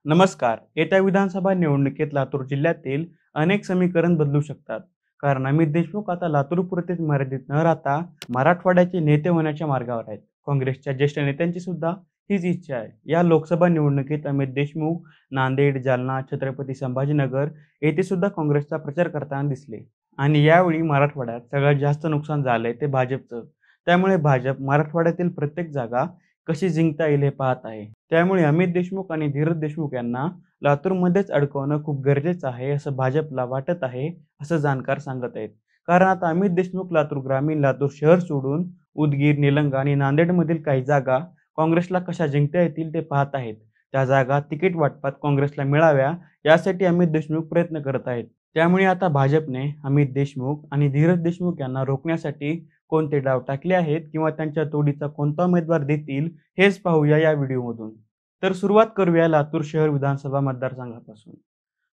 नमस्कार. येत्या विधानसभा निवडणुकीत लातूर जिल्ह्यातील अनेक समीकरण बदलू शकतात. कारण अमित देशमुख आता लातूरपुरतेच मर्यादित न राहता मराठवाड्याचे नेते होण्याच्या मार्गावर आहेत. काँग्रेसच्या ज्येष्ठ नेत्यांची सुद्धा हीच इच्छा आहे. या लोकसभा निवडणुकीत अमित देशमुख नांदेड, जालना, छत्रपती संभाजीनगर येथे सुद्धा काँग्रेसचा प्रचार करताना दिसले. आणि यावेळी मराठवाड्यात सगळ्यात जास्त नुकसान झालंय ते भाजपचं. त्यामुळे भाजप मराठवाड्यातील प्रत्येक जागा कशी जिंकता येईल हे पाहत आहे. त्यामुळे अमित देशमुख आणि धीरज देशमुख यांना लातूरमध्येच अडकवणं खूप गरजेचं आहे असं भाजपला वाटत आहे, असं जाणकार सांगत आहेत. कारण आता अमित देशमुख लातूर ग्रामीण, लातूर शहर सोडून उदगीर, निलंगा आणि नांदेडमधील काही जागा काँग्रेसला कशा जिंकता येतील ते पाहत आहेत. त्या जागा तिकीट वाटपात काँग्रेसला मिळाव्या यासाठी अमित देशमुख प्रयत्न करत आहेत. त्यामुळे आता भाजपने अमित देशमुख आणि धीरज देशमुख यांना रोखण्यासाठी कोणते डाव टाकले आहेत किंवा त्यांच्या तोडीचा कोणता उमेदवार देतील हेच पाहूया या व्हिडिओमधून. तर सुरुवात करूया लातूर शहर विधानसभा मतदारसंघापासून.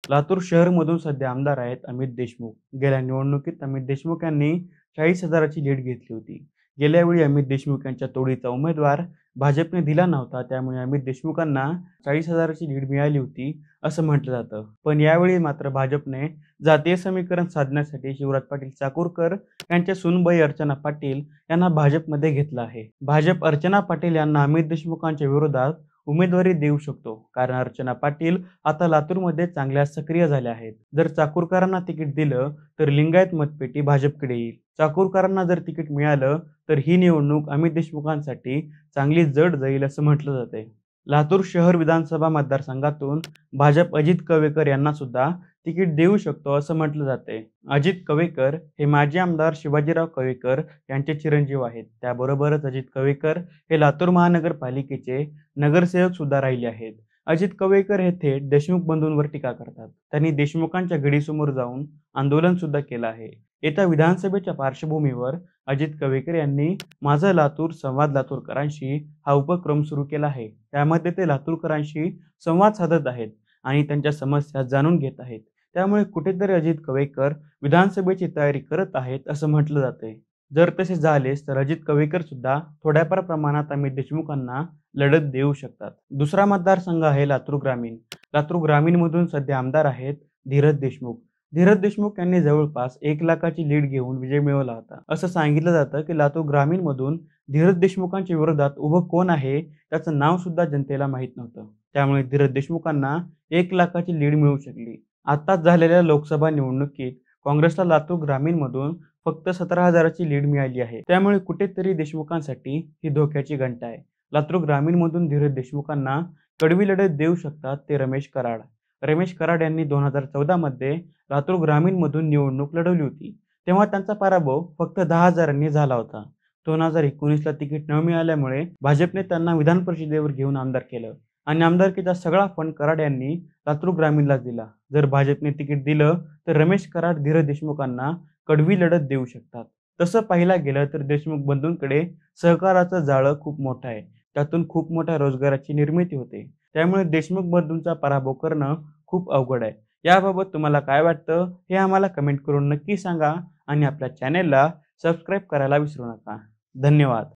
लातूर शहरमधून सध्या आमदार आहेत अमित देशमुख. गेल्या निवडणुकीत अमित देशमुख यांनी 40,000ची लीड घेतली होती. गेल्यावेळी अमित देशमुख यांच्या तोडीचा उमेदवार भाजपने दिला नव्हता, त्यामुळे अमित देशमुखांना 40,000ची लीड मिळाली होती असं म्हटलं जातं. पण यावेळी मात्र भाजपने जातीय समीकरण साधण्यासाठी शिवराज पाटील चाकूरकर यांच्या सूनबाई अर्चना पाटील यांना भाजपमध्ये घेतलं आहे. भाजप अर्चना पाटील यांना अमित देशमुखांच्या विरोधात उमेदवारी देऊ शकतो, कारण अर्चना पाटील आता लातूरमध्ये चांगल्या सक्रिय झाल्या आहेत. जर चाकूरकरांना तिकीट दिलं तर लिंगायत मतपेटी भाजपकडे येईल. चाकूरकरांना जर तिकीट मिळालं तर ही निवडणूक अमित देशमुखांसाठी चांगली जड जाईल असं म्हटलं जाते. लातूर शहर विधानसभा मतदारसंघातून भाजप अजित कवेकर यांना सुद्धा तिकीट देऊ शकतो असं म्हटलं जाते. अजित कवेकर हे माजी आमदार शिवाजीराव कवेकर यांचे चिरंजीव आहेत. त्याबरोबरच अजित कवेकर हे लातूर महानगरपालिकेचे नगरसेवक सुद्धा राहिले आहेत. अजित कवेकर हे थेट देशमुख बंधूंवर टीका करतात. त्यांनी देशमुखांच्या घडीसमोर जाऊन आंदोलन सुद्धा केलं आहे. येत्या विधानसभेच्या पार्श्वभूमीवर अजित कवेकर यांनी माझं लातूर संवाद लातूरकरांशी हा उपक्रम सुरू केला आहे. त्यामध्ये ते लातूरकरांशी संवाद साधत आहेत आणि त्यांच्या समस्या जाणून घेत आहेत. त्यामुळे कुठेतरी अजित कवेकर विधानसभेची तयारी करत आहेत असं म्हटलं जाते. जर तसे झालेच तर अजित कवेकर सुद्धा थोड्याफार प्रमाणात अमित देशमुखांना लढत देऊ शकतात. दुसरा मतदारसंघ आहे लातूर ग्रामीण. लातूर ग्रामीणमधून सध्या आमदार आहेत धीरज देशमुख. धीरज देशमुख यांनी जवळपास 1,00,000ची लीड घेऊन विजय मिळवला होता. असं सांगितलं जातं की लातूर ग्रामीणमधून धीरज देशमुखांच्या विरोधात उभं कोण आहे त्याचं नाव सुद्धा जनतेला माहीत नव्हतं. त्यामुळे धीरज देशमुखांना 1,00,000ची लीड मिळू शकली. आताच झालेल्या लोकसभा निवडणुकीत काँग्रेसला लातूर ग्रामीणमधून फक्त 17,000ची लीड मिळाली आहे. त्यामुळे कुठेतरी देशमुखांसाठी ही धोक्याची घंटा आहे. लातूर ग्रामीणमधून धीरज देशमुखांना कडवी लढत देऊ शकतात ते रमेश कराड. रमेश कराड यांनी 2014 मध्ये लातूर ग्रामीणमधून निवडणूक लढवली होती. तेव्हा त्यांचा पराभव फक्त 10,000नी झाला होता. 2019ला तिकीट न मिळाल्यामुळे भाजपने त्यांना विधान परिषदेवर घेऊन आमदार केलं आणि आमदारकीचा सगळा फंड कराड यांनी लातूर ग्रामीणलाच दिला. जर भाजपने तिकीट दिलं तर रमेश कराड धीरज देशमुखांना कडवी लढत देऊ शकतात. तसं पाहायला गेलं तर देशमुख बंधूंकडे सहकाराचं जाळं खूप मोठं आहे. त्यातून खूप मोठ्या रोजगाराची निर्मिती होते. त्यामुळे देशमुख बंधूंचा पराभव करणं खूप अवघड आहे. याबाबत तुम्हाला काय वाटतं हे आम्हाला कमेंट करून नक्की सांगा आणि आपल्या चॅनेलला सबस्क्राईब करायला विसरू नका. धन्यवाद.